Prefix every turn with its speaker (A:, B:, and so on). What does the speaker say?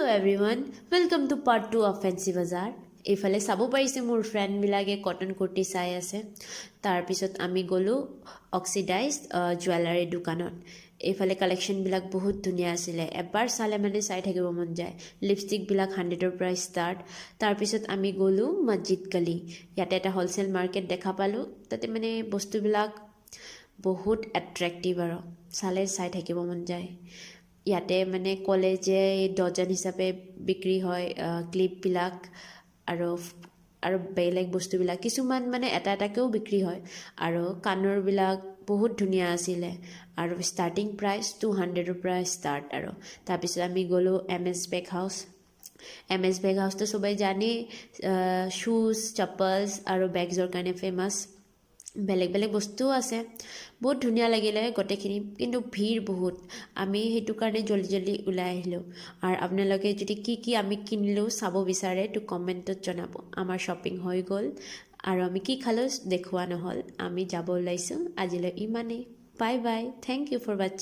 A: Hello everyone, welcome to part 2 of Fancy Bazaar. এইফালে চাব পাৰিছে মোৰ ফ্ৰেণ্ডবিলাকে কটন কুৰ্তি চাই আছে। তাৰপিছত আমি গ'লোঁ অক্সিডাইজ জুৱেলাৰী দোকানত। এইফালে কালেকশ্যনবিলাক বহুত ধুনীয়া আছিলে, এবাৰ চালে মানে চাই থাকিব মন যায়। লিপষ্টিকবিলাক 100ৰ পৰা ষ্টাৰ্ট। তাৰপিছত আমি গ'লোঁ মছজিদ গলি। ইয়াতে এটা হ'লচেল মাৰ্কেট দেখা পালোঁ, তাতে মানে বস্তুবিলাক বহুত এট্ৰেক্টিভ আৰু চালে চাই থাকিব মন যায়। ইয়াতে মানে ক'লে যে ডজন হিচাপে বিক্ৰী হয় ক্লিপবিলাক আৰু বেলেগ বস্তুবিলাক, কিছুমান মানে এটা এটাকৈও বিক্ৰী হয়। আৰু কাণৰবিলাক বহুত ধুনীয়া আছিলে আৰু ষ্টাৰ্টিং প্ৰাইচ 200ৰ পৰা ষ্টাৰ্ট। আৰু তাৰপিছত আমি গ'লোঁ MS বেগ হাউচ। MS বেগ হাউচটো চবেই জানেই, শ্বুজ চপ্পলছ আৰু বেগছৰ কাৰণে ফেমাছ। বেলেগ বেলেগ বস্তুও আছে, বহুত ধুনীয়া লাগিলে গোটেইখিনি, কিন্তু ভিৰ বহুত। আমি সেইটো কাৰণে জল্দি ওলাই আহিলোঁ। আৰু আপোনালোকে যদি কি আমি কিনিলোঁ চাব বিচাৰে তো কমেণ্টত জনাব। আমাৰ শ্বপিং হৈ গ'ল আৰু আমি কি খালোঁ দেখুওৱা নহ'ল, আমি যাব ওলাইছোঁ। আজিলৈ ইমানেই, bye bye, thank you for ৱাচিং।